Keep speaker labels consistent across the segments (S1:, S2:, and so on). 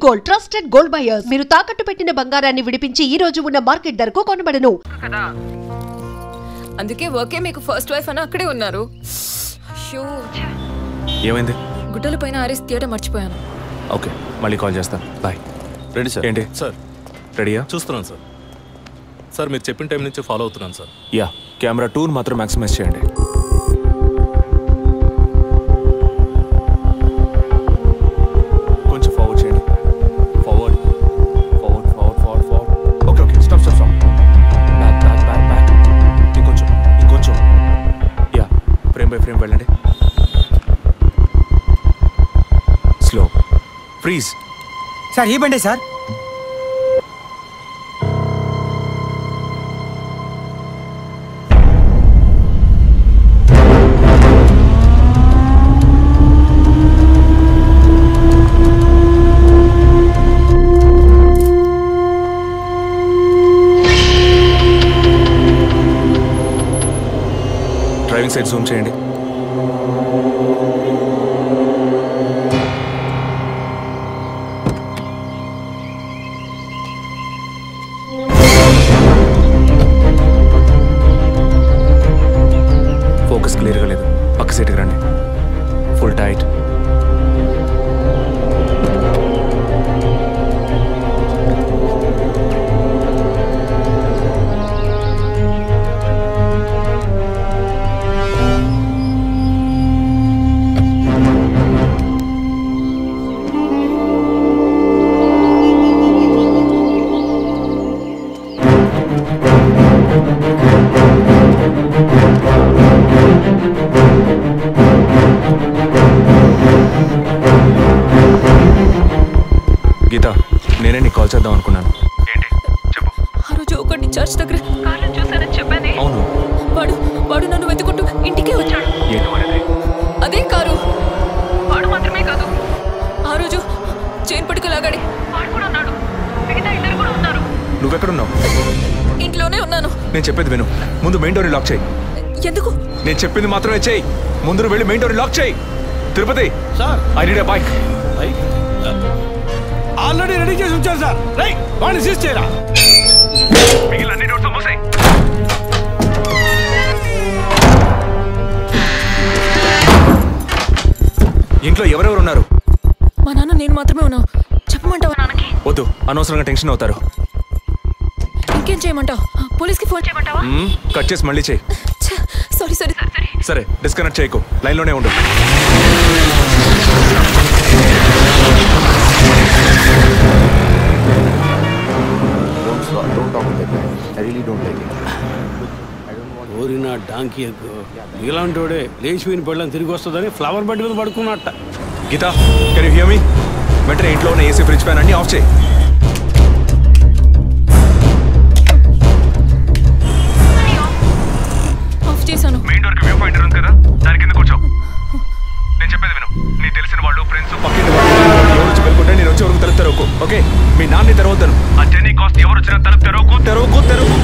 S1: Gold trusted gold buyers. మీరు తాకట్టు పెట్టిన బంగారాన్ని విడిపించి ఈ రోజు ఉన్న మార్కెట్ ధరకు కొనబడను.
S2: అందుకే వర్కే మీకు ఫస్ట్ వైఫ్ అని అక్కడే ఉన్నారు.
S3: ఏమైంది?
S2: గుడ్డల పైన ఆరేసి తీయడం మర్చిపోయాను.
S3: ఓకే, మళ్ళీ కాల్ చేస్తాను. బాయ్.
S4: Ready sir.
S3: ఏంటి
S4: సార్?
S3: రెడీయా?
S4: చూస్తున్నాను సార్. సార్ మీరు చెప్పిన టైం నుంచి ఫాలో అవుతున్నాను సార్.
S3: యా, కెమెరా 2 మాత్రం మ్యాక్సిమైజ్ చేయండి. కొంచెం ఫార్వర్డ్ చేయండి. Forward forward forward forward forward. Okay okay, stop stop stop. Back back back back. ఇంకొంచెం ఇంకొంచెం. యా, ఫ్రేమ్ బై ఫ్రేమ్ వెళ్ళండి. స్లో. ఫ్రీజ్.
S5: సార్ ఈ బండి సార్.
S3: డ్రైవింగ్ సైడ్ జూమ్ చేయండి. ఫోకస్ క్లియర్గా లేదు. పక్క సైడ్కి రండి. Full tight. గీత, నేనే నీకు కాల్ చేద్దాం అనుకున్నాను. ఏంటి చెప్పు.
S2: ఆ రోజు ఒకటి చర్చ్ దగ్గర కార్లో చూసానని చెప్పానే.
S3: అవును.
S2: వాడు నన్ను వెతుకుంటూ ఇంటికే వచ్చాడు.
S3: ఏంటి వాడిది?
S2: అదే కారు. వాడు మాత్రమే కాదు, ఆ రోజు చైన్ పట్టుకు లాగాడి వాడు కూడా ఉన్నాడు. మిగతా ఇద్దరు కూడా ఉన్నారు.
S3: నువ్వెక్కడున్నావు?
S2: ఇంట్లోనే ఉన్నాను.
S3: నేను చెప్పేది విను. ముందు మెయిన్ డోర్ లాక్ చేయి.
S2: ఎందుకు?
S3: నేను చెప్పింది మాత్రమే చేయి. ముందు వెళ్ళి మెయిన్ డోర్ లాక్ చేయి. Tirupati
S4: sir,
S3: I need a bike.
S5: Already ready చేసి ఉంచారు సార్. రైట్, వాడిని సీజ్ చేయరా.
S3: మిగిలిన అన్ని డోర్స్ మూసేయ్. ఇంట్లో ఎవరెవరు ఉన్నారు?
S2: మా నాన్న నేను మాత్రమే ఉన్నావు. చెప్పమంటావా నాన్నకి?
S3: వద్దు, అనవసరంగా టెన్షన్ అవుతారు.
S2: ఇంకేం చేయమంటావు? పోలీస్కి ఫోన్ చేయమంటావా?
S3: కట్ చేసి మళ్ళీ చేయి.
S2: Sorry sorry sorry.
S3: సరే, డిస్కనెక్ట్ చేయకు, లైన్లోనే ఉండు.
S6: ఓరినా డాంకీ ఎగ్గు ఇలాంటోడే లేచిపోయిన పెళ్ళని తిరిగి వస్తుందని ఫ్లవర్ బెడ్ మీద పడుకున్నట్ట.
S3: గీత, కెన్ యు హియర్ మీ? వెంటనే ఇంట్లో ఉన్న ఏసీ, ఫ్రిడ్జ్, ఫ్యాన్ అన్ని ఆఫ్ చేయి.
S2: ఆఫ్ చేశాను.
S3: మెయిన్ డోర్ కి వ్యూ పాయింట్ ఉంది కదా, దాని కింద కూర్చో. నేను చెప్పేది విను. నీ తెలిసిన వాళ్ళు, ఫ్రెండ్స్, పక్కింటి వాళ్ళు ఎవరు వచ్చి వెళ్ళుకుంటే నేను వచ్చే వరకు తలుపు తెరవకు. ఓకే, మీ నాన్ని తెరవద్దాను. ఆ జర్నీ కాస్ట్ ఎవరు వచ్చినా తలుపు తెరవకు తెరవకు తెరవకు.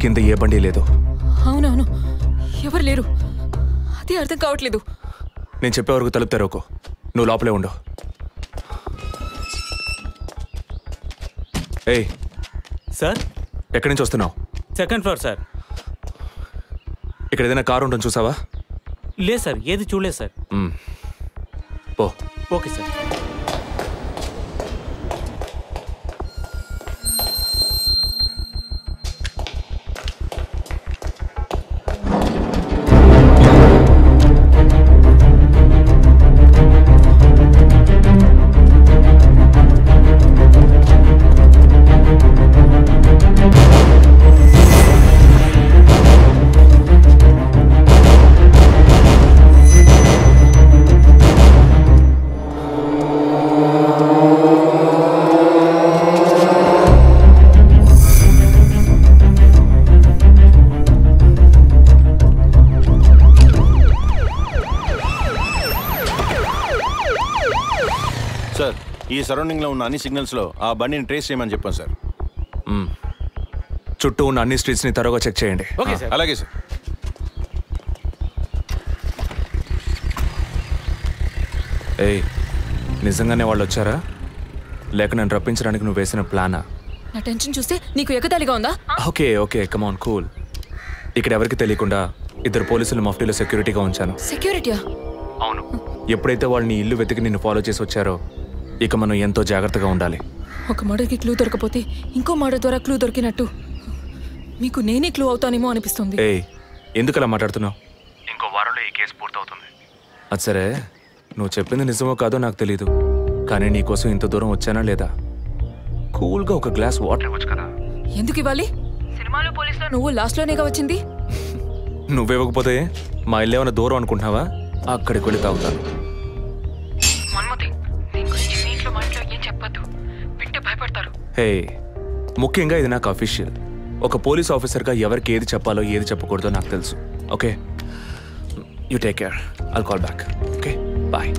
S3: కింద ఏ బండి లేదు.
S2: అవునవును, ఎవరు లేరు. అదే అర్థం కావట్లేదు.
S3: నేను చెప్పే వరకు తలుపు తెరవకు. నువ్వు లోపలే ఉండు. ఏయ్
S5: సార్,
S3: ఎక్కడి నుంచి వస్తున్నావు?
S5: Second floor sir.
S3: ఇక్కడ ఏదైనా కారు ఉంటుంది చూసావా?
S7: లేదు సార్, ఏది చూడలేదు సార్.
S3: పో.
S7: Okay sir.
S8: ఈ సరౌండింగ్ లో ఉన్న అన్ని సిగ్నల్స్ లో ఆ బండిని ట్రేస్ చేయమని చెప్పాను సార్.
S3: చుట్టూ ఉన్న అన్ని స్ట్రీట్స్ ని తరోగా చెక్ చేయండి.
S7: Okay sir.
S8: అలాగే సార్.
S3: ఏయ్, నిజంగానే వాళ్ళు వచ్చారా లేక నన్ను రప్పించడానికి నువ్వు వేసిన ప్లానా?
S2: నా టెన్షన్ చూస్తే నీకు ఎగతాళిగా ఉందా?
S3: Okay okay, come on, cool. ఇక్కడ ఎవరికి తెలియకుండా 2 పోలీసులు మఫ్టీలో సెక్యూరిటీగా ఉంచాను.
S2: సెక్యూరిటీయా?
S3: అవును. ఎప్పుడైతే వాళ్ళని ఇల్లు వెతికి నిన్ను ఫాలో చేసి వచ్చారో ఇక మనం ఎంతో జాగ్రత్తగా ఉండాలి.
S2: ఒక మర్డర్కి క్లూ దొరకపోతే ఇంకో మర్డర్ ద్వారా క్లూ దొరికినట్టు మీకు నేనే క్లూ అవుతానేమో అనిపిస్తుంది.
S3: ఏయ్, ఎందుకు అలా మాట్లాడుతున్నావు? ఇంకో వారంలో ఈ కేసు పూర్తవుతుంది. అది సరే, నువ్వు చెప్పింది నిజమో కాదో నాకు తెలీదు, కానీ నీకోసం ఇంత దూరం వచ్చానా లేదా? కూల్గా ఒక గ్లాస్ వాటర్ ఇవ్వచ్చు కదా.
S2: ఎందుకు ఇవ్వాలి? సినిమాలో పోలీసులో నువ్వు లాస్ట్లోనేగా వచ్చింది.
S3: నువ్వివ్వకపోతే మా ఇల్లు ఏమైనా దూరం అనుకుంటున్నావా? అక్కడికి వెళ్ళి తాగుతాను. హే, ముఖ్యంగా ఇది నాకు అఫీషియల్. ఒక పోలీస్ ఆఫీసర్గా ఎవరికి ఏది చెప్పాలో ఏది చెప్పకూడదో నాకు తెలుసు. Okay, you take care. I'll call back. Okay, bye.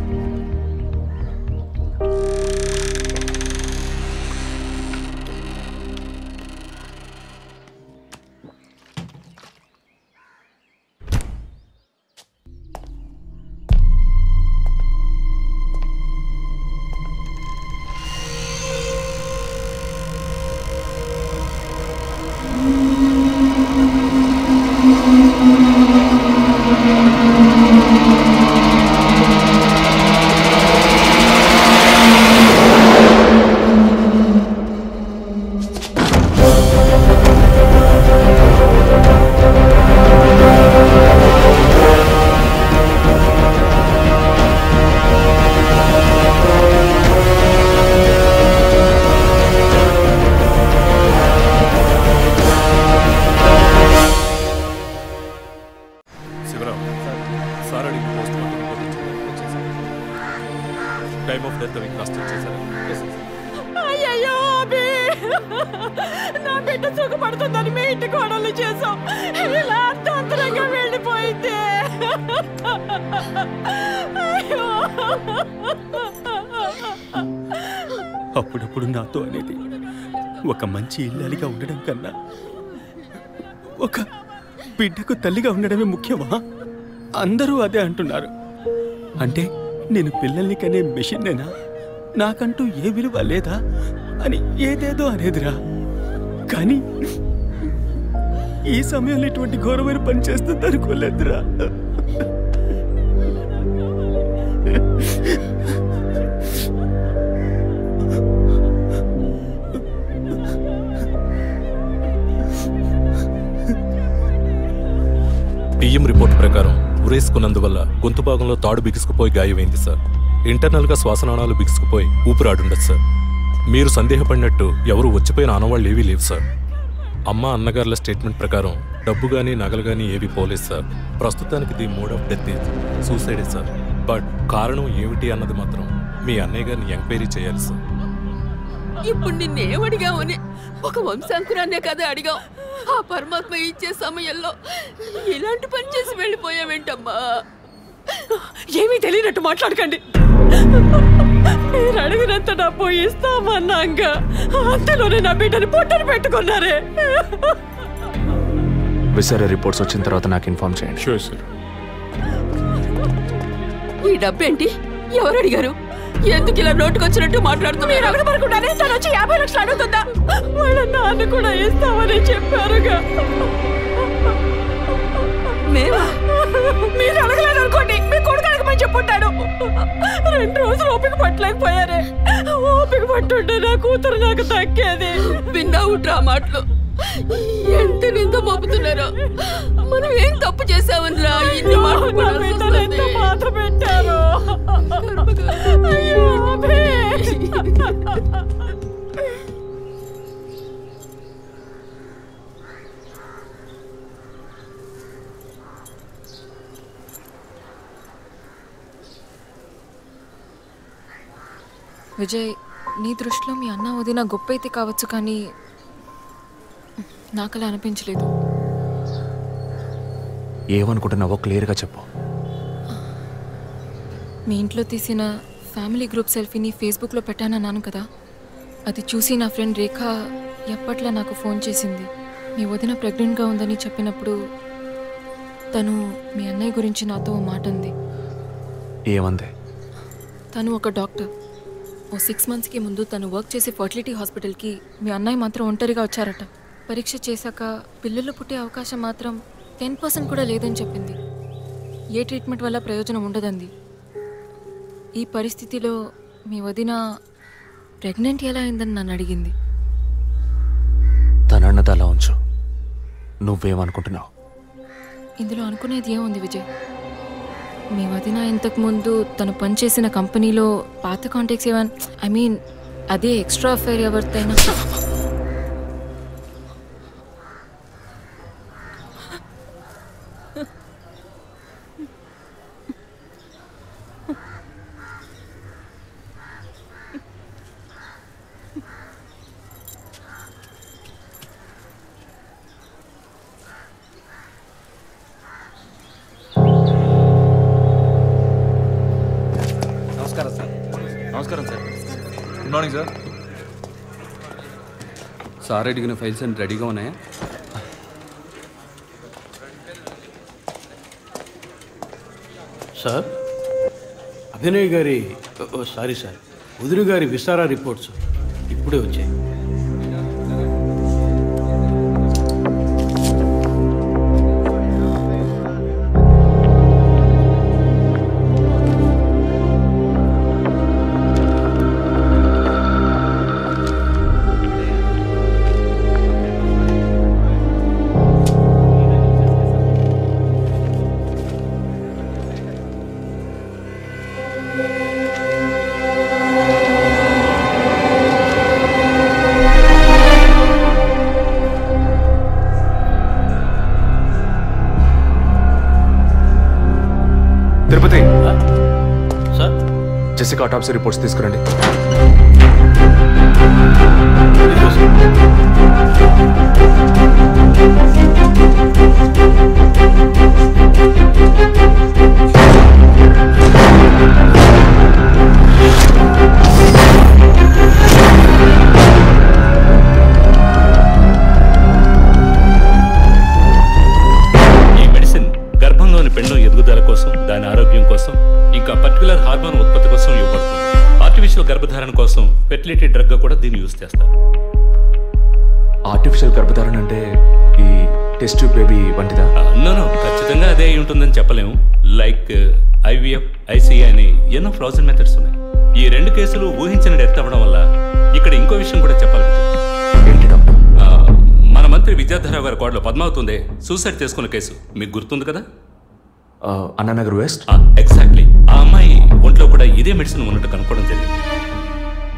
S6: అప్పుడప్పుడు నాతో అనేది ఒక మంచి ఇల్లాలిగా ఉండడం కన్నా ఒక బిడ్డకు తల్లిగా ఉండడమే ముఖ్యమా? అందరూ అదే అంటున్నారు. అంటే నేను పిల్లల్ని కనే మెషిన్నేనా? నాకంటూ ఏ విలువ లేదా అని ఏదేదో అనేదిరా. కానీ ఈ సమయంలో ఇటువంటి ఘోరమైన పని చేస్తుంది అనుకోలేదురా.
S4: పిఎం రిపోర్ట్ ప్రకారం ఉరేసుకున్నందువల్ల గొంతు భాగంలో తాడు బిగుసుకుపోయి గాయమైంది సార్. ఇంటర్నల్గా శ్వాసనాళాలు బిగుసుకుపోయి ఊపిరాడుండదు సార్. మీరు సందేహపడినట్టు ఎవరు వచ్చిపోయిన ఆనవాళ్ళు ఏవీ లేవు సార్. అమ్మ అన్నగారుల స్టేట్మెంట్ ప్రకారం డబ్బు కానీ నగలు కానీ ఏవి పోలేదు సార్. ప్రస్తుతానికి the mode of death is సూసైడే సార్. బట్ కారణం ఏమిటి అన్నది మాత్రం మీ అన్నయ్య గారిని ఎంక్వైరీ చేయాలి సార్.
S2: ఇప్పుడు నిన్నేమడిగామని ఒక వంశాంకురాన్నే కదా అడిగాం. ఆ పరమాత్మ ఇచ్చే సమయంలో ఇలాంటి పని చేసి వెళ్ళిపోయావేంటమ్మా? ఏమీ తెలియనట్టు మాట్లాడకండి. మీరు అడిగినంత డబ్బు ఇస్తామన్నాక అంతలోనే నా బిడ్డని పొట్టను పెట్టుకున్నారే.
S3: విసారా రిపోర్ట్స్ వచ్చిన తర్వాత నాకు ఇన్ఫార్మ్ చేయండి.
S4: Sure sir.
S2: ఈ డబ్బేంటి? ఎవరు అడిగారు? ఎందుకు ఇలా నోటుకొచ్చినట్టు మాట్లాడుతూ? మీరు అడగబడుకుండానే తను వచ్చి 50 లక్షలు అడుగుతుందా? వాళ్ళ నాన్న కూడా ఇస్తామని చెప్పారుగా. మేము 2 రోజులు ఓపిక పట్టలేకపోయారే. ఓపిక పట్టుంటే నా కూతురు నాకు దక్కేది. విన్నావు డ్రా మాటలు ఎంత నింద మోపుతున్నారో. మనం ఏం తప్పు చేసామని రా ఇన్ని మాటలు మాత్రం పెట్టారు.
S9: విజయ్, నీ దృష్టిలో మీ అన్న వదిన గొప్ప అయితే కావచ్చు, కానీ నాకు అలా అనిపించలేదు.
S3: ఏమనుకుంటున్నావో క్లియర్గా చెప్పు.
S9: మీ ఇంట్లో తీసిన ఫ్యామిలీ గ్రూప్ సెల్ఫీని ఫేస్బుక్లో పెట్టానన్నాను కదా, అది చూసి నా ఫ్రెండ్ రేఖ ఎప్పట్లా నాకు ఫోన్ చేసింది. మీ వదిన ప్రెగ్నెంట్గా ఉందని చెప్పినప్పుడు తను మీ అన్నయ్య గురించి నాతో ఓ మాట అంది.
S3: ఏమంది?
S9: తను ఒక డాక్టర్. ఓ 6 monthsకి ముందు తను వర్క్ చేసే ఫర్టిలిటీ హాస్పిటల్కి మీ అన్నయ్య మాత్రం ఒంటరిగా వచ్చారట. పరీక్ష చేశాక పిల్లలు పుట్టే అవకాశం మాత్రం 10% కూడా లేదని చెప్పింది. ఏ ట్రీట్మెంట్ వల్ల ప్రయోజనం ఉండదండి. ఈ పరిస్థితిలో మీ వదిన ప్రెగ్నెంట్ ఎలా అయిందని నన్ను అడిగింది.
S3: తనన్నది అలా ఉంచు. నువ్వేమనుకుంటున్నావు?
S9: ఇందులో అనుకునేది ఏముంది విజయ్? మీ వదిన ఇంతకుముందు తను పనిచేసిన కంపెనీలో పాత కాంటాక్ట్స్ ఏమైనా అదే ఎక్స్ట్రా అఫైర్ ఎవరితైనా
S10: నమస్కారం sir. Good morning sir. Sir అడిగిన ఫైల్స్ అన్ని రెడీగా ఉన్నాయా?
S11: సార్, అభినయ్ గారి సారీ సార్, వదిన గారి విసారా రిపోర్ట్స్ ఇప్పుడే వచ్చాయి.
S3: తిరుపతి సార్, జెసికా ఆటాప్సీ రిపోర్ట్స్ తీసుకురండి.
S4: ఈ మెడిసిన్ గర్భంలోని పెండం ఎదుగుదల కోసం, దాని ఆరోగ్యం కోసం, ఇంకా పర్టికులర్ హార్మోన్ ఉత్పత్తి కోసం ఇవ్వబడుతుంది. ఆర్టిఫిషియల్ గర్భధారణ కోసం ఫెర్టిలిటీ డ్రగ్ గా కూడా దీన్ని యూజ్ చేస్తారు.
S3: ఆర్టిఫిషియల్ గర్భధారణ అంటే ఈ టెస్ట్ ట్యూబ్ బేబీ వంటిదా?
S4: నో, ఖచ్చితంగా అదే అయి ఉంటుందని చెప్పలేము. లైక్ IVF, ICI అని ఎన్నో ఫ్రోజన్ మెథడ్స్ ఉన్నాయి. ఈ 2 కేసులు ఊహించిన డెత్ అవ్వడం వల్ల ఇక్కడ ఇంకో విషయం కూడా చెప్పాలి.
S3: ఏంటి డాక్టర్?
S4: మన మంత్రి విద్యాధరరావు గారి కోడలో పద్మావతి సూసైడ్ చేసుకున్న కేసు మీకు గుర్తుంది కదా?
S3: అన్నానగర్ వెస్ట్.
S4: ఎగ్జాక్ట్లీ. ఆ అమ్మాయి ఒంట్లో కూడా ఇదే మెడిసిన్ ఉన్నట్టు కనుక్కోవడం జరిగింది.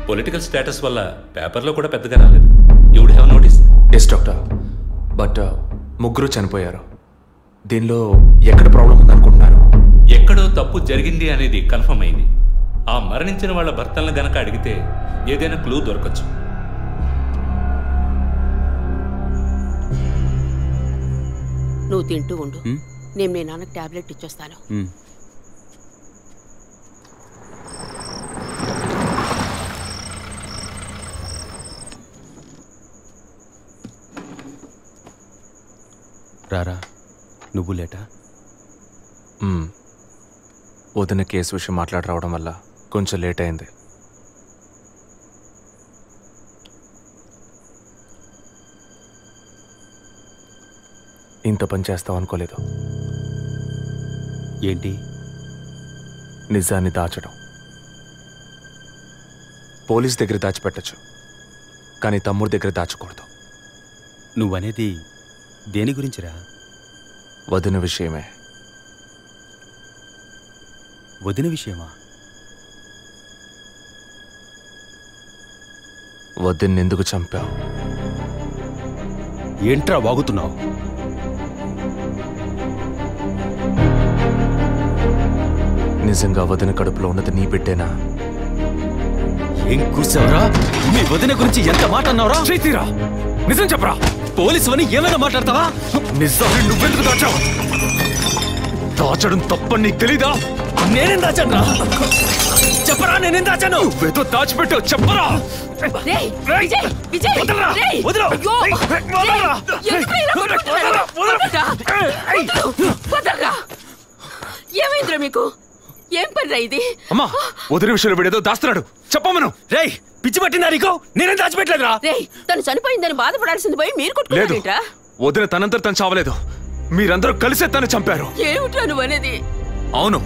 S4: పొలిటికల్ స్టేటస్ వల్ల పేపర్లో కూడా పెద్దగా రాలేదు. You would have notice.
S3: Yes doctor, but ముగ్గురు చనిపోయారు. దీనిలో ఎక్కడ ప్రాబ్లం ఉందనుకుంటున్నారు?
S4: ఎక్కడో తప్పు జరిగింది అనేది కన్ఫర్మ్ అయింది. ఆ మరణించిన వాళ్ళ భర్తలను గనక అడిగితే ఏదైనా క్లూ దొరకచ్చు.
S12: నువ్వు తింటూ ఉండు, నేను మీ నాన్నకు టాబ్లెట్ ఇచ్చొస్తాను.
S6: రారా, నువ్వు లేటా?
S3: వదిన కేసు విషయం మాట్లాడి రావడం వల్ల కొంచెం లేట్ అయింది. ఇంత పని చేస్తావు అనుకోలేదు.
S6: ఏంటి?
S3: నిజాన్ని దాచడం. పోలీస్ దగ్గర దాచిపెట్టచ్చు, కానీ తమ్ముడి దగ్గర దాచకూడదు.
S6: నువ్వనేది దేని గురించిరా?
S3: వదిన విషయమే.
S6: వదిన విషయమా?
S3: వదిన్ని ఎందుకు చంపావు?
S6: ఏంట్రా వాగుతున్నావు?
S3: నిజంగా వదిన కడుపులో ఉన్నది నీ బిడ్డేనా?
S6: ఏం కూర్చావురా? మీ వదిన గురించి ఎంత మాట అన్నావురా?
S3: చేతిరా, నిజం చెప్పరా.
S6: పోలీసు అని ఏమైనా మాట్లాడతావా?
S3: నిజాన్ని నువ్వెందుకు దాచావు? దాచడం తప్పని నీకు తెలీదా?
S6: నేనేం దాచాను? చెప్పరా, నేనేం దాచాను?
S3: నువ్వేదో దాచిపెట్టావు, చెప్పరా.
S2: ఏమైందిరా మీకు? ఏం పనిరా ఇది?
S3: అమ్మా, వదిన విషయంలో వీడేదో దాస్తున్నాడు, చెప్పమను.
S6: రేయ్, పిచ్చి పట్టిందా నీకు? నేనేం దాచిపెట్టలేదురా.
S2: రేయ్, తను చనిపోయిందని బాధపడాల్సింది పోయి మీరు
S3: లేదు,
S2: కొట్టుకుంటారేంట్రా?
S3: వదిన తనంతట తను చావలేదు, మీరందరూ కలిసే తను చంపారు.
S2: ఏమిట్రా నువ్వు అనేది?
S3: అవును,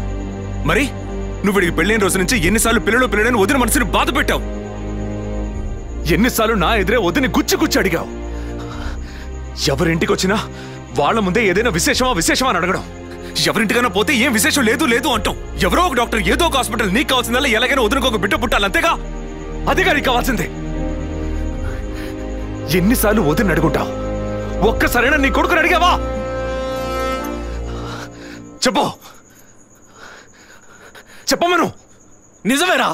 S3: మరి నువ్వు వీడికి పెళ్ళైన రోజు నుంచి ఎన్నిసార్లు పిల్లలని వదిన మనసుని బాధ పెట్టావు? ఎన్నిసార్లు నా ఎదురే వదిని గుచ్చి అడిగావు? ఎవరింటికి వచ్చినా వాళ్ళ ముందే ఏదైనా విశేషమా అని అడగడం. ఎవరింటికైనా పోతే ఏం విశేషం లేదు అంటాం. ఎవరో ఒక డాక్టర్, ఏదో ఒక హాస్పిటల్, నీకు కావాల్సిందల్లా ఎలాగైనా వదినకు ఒక బిడ్డ పుట్టాలి, అంతేగా? అదేగా నీకు కావాల్సిందే. ఎన్నిసార్లు వదిన అడుగుంటావు? ఒక్కసారైనా నీ కొడుకుని అడిగావా? చెప్పమను.
S6: నిజమేరా,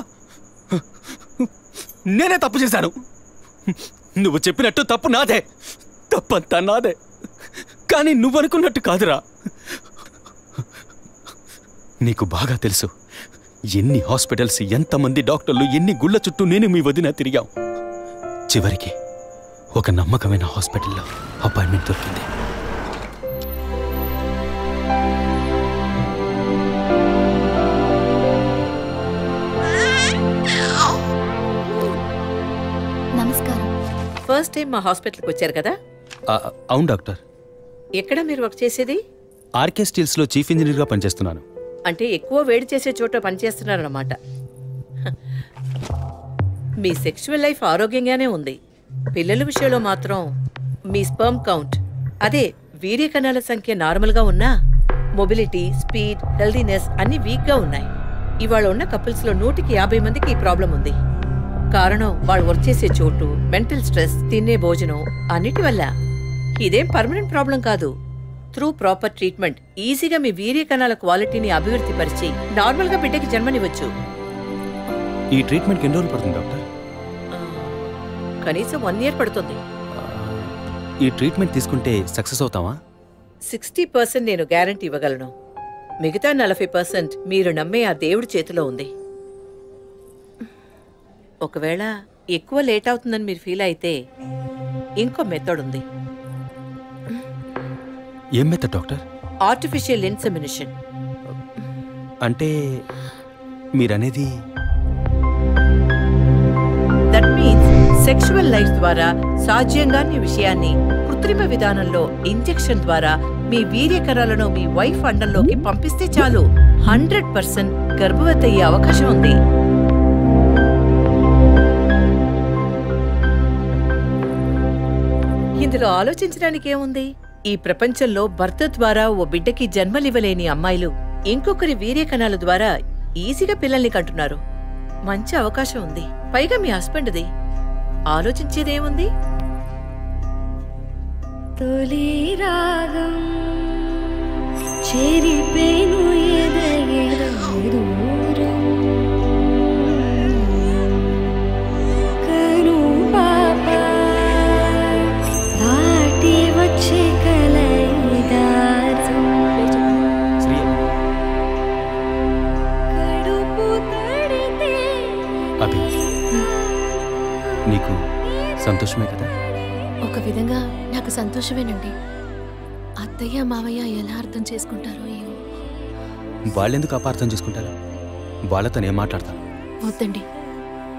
S6: నేనే తప్పు చేశాను. నువ్వు చెప్పినట్టు తప్పు నాదే, తప్పంతా నాదే. కానీ నువ్వనుకున్నట్టు కాదురా. నీకు బాగా తెలుసు ఎన్ని హాస్పిటల్స్, ఎంతమంది డాక్టర్లు, ఎన్ని గుళ్ళ చుట్టూ నేను మీ వదిన తిరిగాం. చివరికి ఒక నమ్మకమైన హాస్పిటల్లో అపాయింట్మెంట్ దొరికింది.
S13: నమస్కారం. ఫస్ట్ టైం మా హాస్పిటల్కి వచ్చారు కదా?
S6: అవును డాక్టర్.
S13: ఎక్కడ మీరు వర్క్ చేసేది?
S6: ఆర్కే స్టీల్స్లో చీఫ్ ఇంజనీర్గా పనిచేస్తున్నాను.
S13: అంటే ఎక్కువ వేడి చేసే చోట పనిచేస్తున్నారన్నమాట. మీ సెక్షువల్ లైఫ్ ఆరోగ్యంగానే ఉంది. పిల్లల విషయంలో మాత్రం మీ స్పర్మ్ కౌంట్, అదే వీర్య కణాల సంఖ్య నార్మల్గా ఉన్నా మొబిలిటీ, స్పీడ్, హెల్దీనెస్ అన్ని వీక్గా ఉన్నాయి. ఇవాళ ఉన్న కపుల్స్లో 150 మందికి ఈ ప్రాబ్లం ఉంది. కారణం వాళ్ళు వర్క్ చేసే చోటు, మెంటల్ స్ట్రెస్, తినే భోజనం అన్నిటి వల్ల. ఇదేం పర్మనెంట్ ప్రాబ్లం కాదు. త్రూ ప్రాపర్ ట్రీట్మెంట్ ఈజీగా మీ వీర్య కణాల క్వాలిటీని అభివృద్ధి పరిచి నార్మల్గా బిడ్డకి జన్మనివ్వచ్చు.
S6: ఈ ట్రీట్మెంట్కి ఎన్ని రోజులు పడుతుంది డాక్టర్?
S13: కనీసం 1 year పడుతుంది.
S6: ఈ ట్రీట్మెంట్ తీసుకుంటే సక్సెస్ అవుతావా?
S13: 60% నేను గ్యారంటీ ఇవ్వగలను. మిగతా 40% మీరు నమ్మే ఆ దేవుడి చేతిలో ఉంది. ఒకవేళ ఎక్కువ లేట్ అవుతుందని మీరు ఫీల్ అయితే ఇంకో మెథడ్ ఉంది.
S6: ఏం మెథడ్ డాక్టర్?
S13: Artificial insemination.
S6: అంటే మీరనేది?
S13: దట్ మీన్స్ సెక్షువల్ లైఫ్ ద్వారా సాధ్యంగాని విషయాన్ని కృత్రిమ విధానంలో ఇంజెక్షన్ ద్వారా మీ వీర్యకణాలను మీ వైఫ్ అండంలోకి పంపిస్తే చాలు 100% గర్భవతి అయ్యే అవకాశం ఉంది. ఇందులో ఆలోచించడానికి ఏముంది? ఈ ప్రపంచంలో భర్త ద్వారా ఓ బిడ్డకి జన్మలివ్వలేని అమ్మాయిలు ఇంకొకరి వీర్యకణాల ద్వారా ఈజీగా పిల్లల్ని కంటున్నారు. మంచి అవకాశం ఉంది. పైగా మీ హస్బెండ్ది. ఆలోచించేదేముంది?
S14: తొలి రాగం చెరిపేను ఎదగెదూరం కను పాప దాటి వచ్చే కలైదారం కడుపు తడితే.
S6: అభి, నీకు సంతోషమే కదా?
S9: ఒక విధంగా నాకు సంతోషమేనండి. అత్తయ్య మావయ్య ఎలా అర్థం చేసుకుంటారో ఏమో.
S6: వాళ్ళెందుకు అపార్థం చేసుకుంటారు? వాళ్ళతో నేను మాట్లాడతాను.
S9: వద్దండి,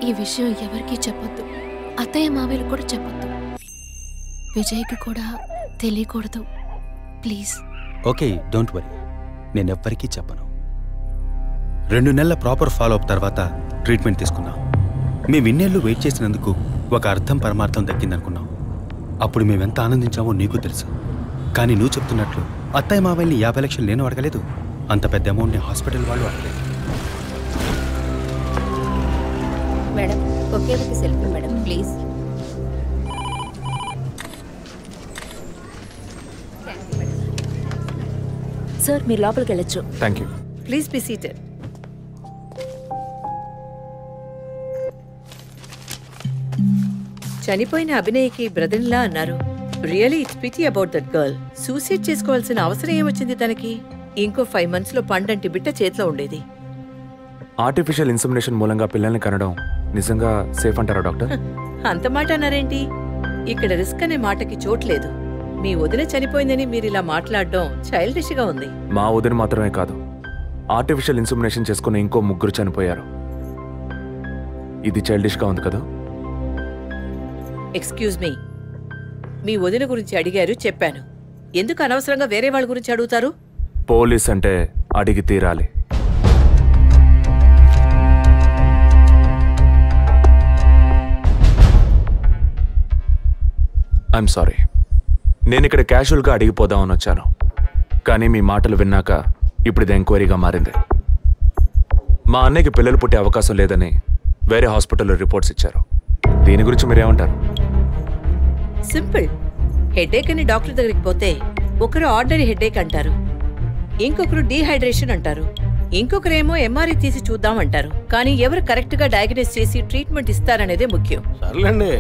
S9: ఈ విషయం ఎవరికీ చెప్పొద్దు. అత్తయ్య మావయ్యలు కూడా చెప్పొద్దు. విజయ్కి కూడా తెలియకూడదు, ప్లీజ్.
S6: Okay, don't worry. నేనెవ్వరికీ చెప్పను. 2 నెలల ప్రాపర్ ఫాలోఅప్ తర్వాత ట్రీట్మెంట్ తీసుకున్నాం. మేము ఇన్నేళ్ళు వెయిట్ చేసినందుకు ఒక అర్థం పరమార్థం దక్కిందనుకున్నాం. అప్పుడు మేమెంత ఆనందించామో నీకు తెలుసు. కానీ నువ్వు చెప్తున్నట్లు అత్తయ్య మావల్ని 50 లక్షలు నేను అడగలేదు, అంత పెద్ద అమౌంట్ని హాస్పిటల్ వాళ్ళు అడగలేదు.
S15: మేడం ఒకే ఒక సెల్ఫీ మేడం ప్లీజ్.
S16: సార్ మీరు లోపలికి వెళ్ళొచ్చు.
S4: Thank you.
S13: Please be seated. చనిపోయిన అభినయ్కి బ్రదర్లా అన్నారు. Really it's pity about that girl. Suicide చేసుకోవాల్సిన అవసరం ఏమొచ్చింది తనకి? ఇంకో 5 months లో పండంటి బిడ్డ చేతిలో ఉండేది.
S3: ఆర్టిఫిషియల్ ఇన్సెమినేషన్ మూలంగా పిల్లల్ని కనడం నిజంగా సేఫ్ అంటారా డాక్టర్?
S13: అంత మాట అన్నారేంటి? ఇక్కడ రిస్క్ అనే మాటకి చోట్లేదు. మీ వదిన చనిపోయిందని మీరు ఇలా మాట్లాడడం చైల్డిష్ గా ఉంది.
S3: మా వదిన మాత్రమే కాదు, ఆర్టిఫిషియల్ ఇన్సెమినేషన్ చేసుకున్న ఇంకో 3 చనిపోయారు. ఇది చైల్డిష్ గా ఉంది కదా?
S13: ఎక్స్క్యూజ్ మీ, మీ వదిన గురించి అడిగారు, చెప్పాను. ఎందుకు అనవసరంగా వేరే వాళ్ళ గురించి అడుగుతారు?
S3: పోలీస్ అంటే అడిగి తీరాలి. ఐఎమ్ సారీ, నేను ఇక్కడ క్యాజువల్గా అడిగిపోదామని వచ్చాను. కానీ మీ మాటలు విన్నాక ఇప్పుడు ఇది ఎంక్వైరీగా మారింది. మా అన్నయ్యకి పిల్లలు పుట్టే అవకాశం లేదని వేరే హాస్పిటల్లో రిపోర్ట్స్ ఇచ్చారు. దీని గురించి మీరేమంటారు?
S13: సింపుల్. హెడేక్ అని డాక్టర్ దగ్గరికి పోతే ఒకరు ఆర్డినరీ హెడేక్ అంటారు, ఇంకొకరు డీహైడ్రేషన్ అంటారు, ఇంకొకరేమో ఎంఆర్ఐ తీసి చూద్దాం అంటారు. కానీ ఎవరు కరెక్ట్ గా డయాగ్నోస్ చేసి ట్రీట్మెంట్ ఇస్తారనేదే ముఖ్యం.
S11: సర్లేండి,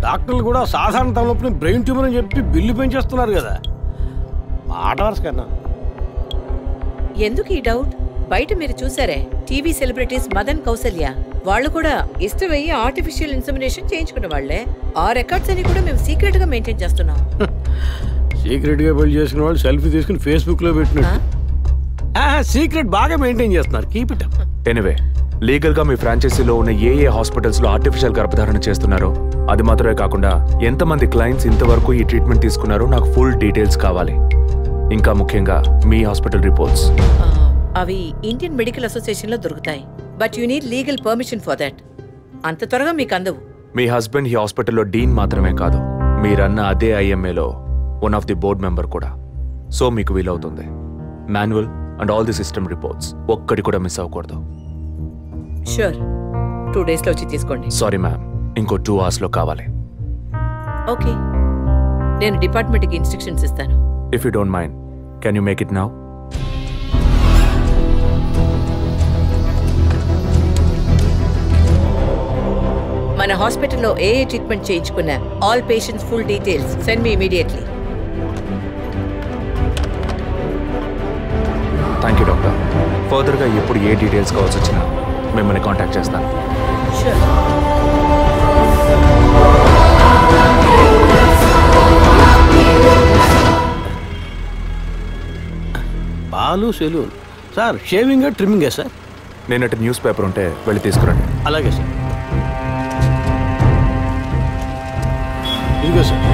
S11: డాక్టర్లు కూడా సాధారణ తలనొప్పిని బ్రెయిన్ ట్యూమర్ అని చెప్పి బిల్లు పెంచేస్తున్నారు కదా. మాట వరుస కన్నా
S13: ఎందుకు ఈ డౌట్? బయట మీరు చూసారే, టీవీ సెలబ్రిటీస్ మదన్ కౌసల్య వాళ్ళు కూడా ఇష్టమయ్యి ఆర్టిఫిషియల్ ఇన్సెమినేషన్ చేయించుకున్న వాళ్లే. ఆ రికార్డ్స్ అని కూడా మేము సీక్రెట్ గా మెయింటైన్ చేస్తున్నాం.
S11: సీక్రెట్ గా పెళ్లి చేసుకున్న వాళ్ళు సెల్ఫీ తీసుకుని ఫేస్బుక్ లో పెట్టినట్టు సీక్రెట్ బాగా మెయింటైన్ చేస్తున్నారు. Keep it up.
S3: Anyway, legal గా మీ ఫ్రాంచైజీలో ఉన్న ఏ హాస్పిటల్స్ లో ఆర్టిఫిషియల్ గర్భధారణ చేస్తున్నారో అది మాత్రమే కాకుండా ఎంతమంది క్లయింట్స్ ఇంతవరకు ఈ ట్రీట్మెంట్ తీసుకున్నారో నాకు ఫుల్ డీటెయిల్స్ కావాలి. ఇంకా ముఖ్యంగా మీ హాస్పిటల్ రిపోర్ట్స్.
S13: అవి ఇండియన్ మెడికల్ అసోసియేషన్ లో దొరుకుతాయి, but you need legal permission for that. అంత త్వరగా మీకు అందవు.
S3: మీ హస్బెండ్ ఈ హాస్పిటల్లో డీన్ మాత్రమే కాదు, మీరన్న అదే ఐఎంఏలో one of the board member కూడా. సో మీకు వీలవుతుంది. Manual and all the system reports ఒక్కటి కూడా మిస్ అవ్వకూడదు.
S13: షూర్, 2 days లో వచ్చి తీసుకోండి.
S3: సారీ మ్యామ్, ఇంకో 2 hours లో కావాలి.
S13: ఓకే, నేను డిపార్ట్మెంట్కి ఇన్స్ట్రక్షన్స్ ఇస్తాను.
S3: If you don't mind, can you make it now?
S13: మన హాస్పిటల్లో ఏ ట్రీట్మెంట్ చేయించుకున్నా all patients full details send me immediately.
S3: Thank you doctor. ఫర్దర్గా ఎప్పుడు ఏ డీటెయిల్స్ కావాల్సి వచ్చినా మిమ్మల్ని కాంటాక్ట్ చేస్తాను.
S13: షూర్.
S11: పాలు సెలూన్ సార్. షేవింగ్ ట్రిమ్మింగే సార్.
S3: నేనటి న్యూస్ పేపర్ ఉంటే వెళ్ళి తీసుకురండి.
S11: అలాగే సార్. ఇదిగో సార్.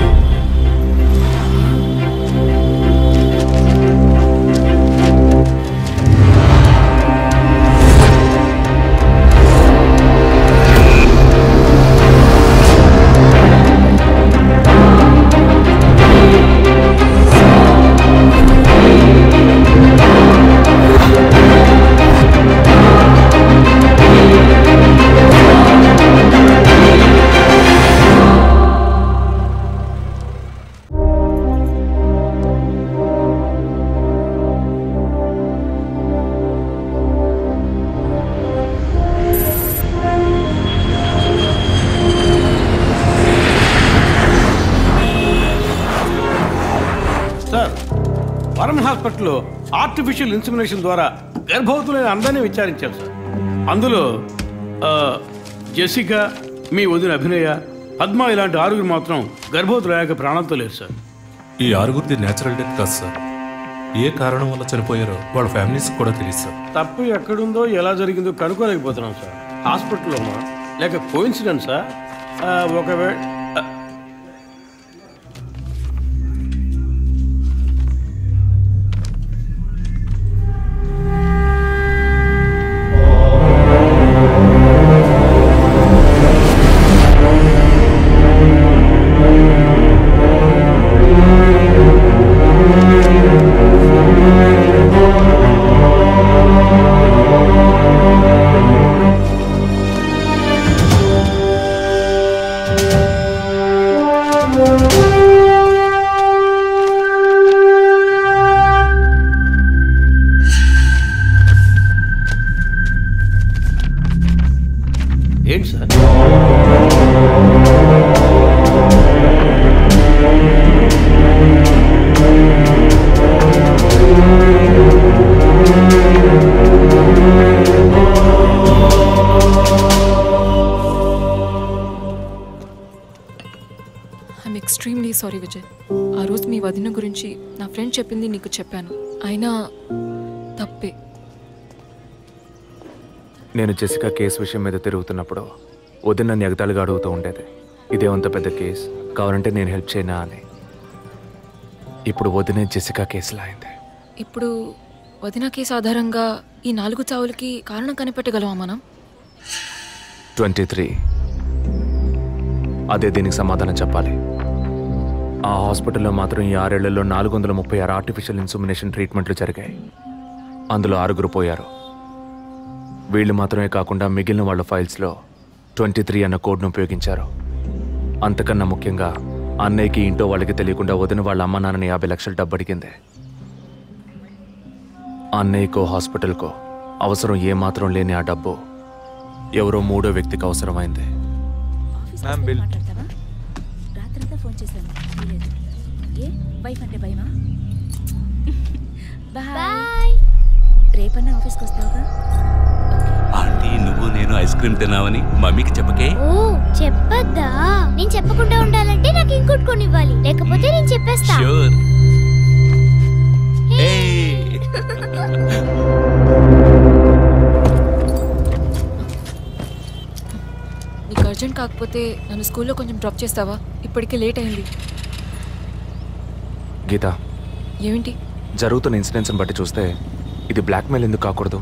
S11: హాస్పిటల్లో ఆర్టిఫిషియల్ ఇన్సెమినేషన్ ద్వారా గర్భవతులైన అందరినీ విచారించారు సార్. అందులో జెసికా, మీ వదిన అభినయ, పద్మ ఇలాంటి 6 మాత్రం గర్భవతులయ్యాక ప్రాణాలతో లేరు సార్.
S4: ఈ 6 నేచురల్ డెత్ కాదు సార్. ఏ కారణం వల్ల చనిపోయారో వాళ్ళ ఫ్యామిలీస్ కూడా తెలియదు సార్.
S11: తప్పు ఎక్కడుందో ఎలా జరిగిందో కనుక్కోలేకపోతున్నాం సార్. హాస్పిటల్లో లేక కోఇన్సిడెన్సా? ఒకవేళ
S9: సారీ విజయ్. ఆ రోజు మీ వదిన గురించి నా ఫ్రెండ్ చెప్పింది నీకు చెప్పాను, అయినా తప్పే.
S3: నేను జెసికా కేసు విషయం మీద తిరుగుతున్నప్పుడు వదిన నన్ను ఎగతాళిగా అడుగుతూ ఉండేది, ఇదేమంత పెద్ద కేసు, కావాలంటే నేను హెల్ప్ చేయనా అని. ఇప్పుడు వదిన జెసికా కేసులా అయింది.
S9: ఇప్పుడు వదిన కేసు ఆధారంగా ఈ 4 చావులకి కారణం కనిపెట్టగలమా మనం?
S3: 23. అదే దీనికి సమాధానం చెప్పాలి. ఆ హాస్పిటల్లో మాత్రం ఈ 6 ఏళ్లలో 436 ఆర్టిఫిషియల్ ఇన్సుమినేషన్ ట్రీట్మెంట్లు జరిగాయి. అందులో 6 పోయారు. వీళ్ళు మాత్రమే కాకుండా మిగిలిన వాళ్ళ ఫైల్స్లో 23 అన్న కోడ్ను ఉపయోగించారు. అంతకన్నా ముఖ్యంగా అన్నయ్యకి ఇంటో వాళ్ళకి తెలియకుండా వదిన వాళ్ళ అమ్మ నాన్నని 50 లక్షలు డబ్బు అడిగింది. అన్నయ్యకో హాస్పిటల్కో అవసరం ఏమాత్రం లేని ఆ డబ్బు ఎవరో 3వ వ్యక్తికి అవసరమైంది.
S16: రాత్రంతా ఫోన్ చేశాను. ఏ వైఫ్ అంటే భయమా? బాయ్. రేపన్నా ఆఫీస్కి వస్తావుగా?
S17: ఆంటీ, నువ్వు నేను ఐస్ క్రీమ్ తిన్నావని మమ్మీకి చెప్పకే.
S14: ఓ చెప్పద్దా? నేను చెప్పకుండా ఉండాలంటే నాకు ఇంకోటి కొనివ్వాలి, లేకపోతే నేను చెప్పేస్తా.
S17: షూర్.
S9: నీకు అర్జెంట్ కాకపోతే నన్ను స్కూల్లో కొంచెం డ్రాప్ చేస్తావా? ఇప్పటికే లేట్ అయింది.
S3: గీత,
S9: ఏమిటి?
S3: జరుగుతున్న ఇన్సిడెంట్స్ని బట్టి చూస్తే ఇది బ్లాక్మెయిల్ ఎందుకు కాకూడదు?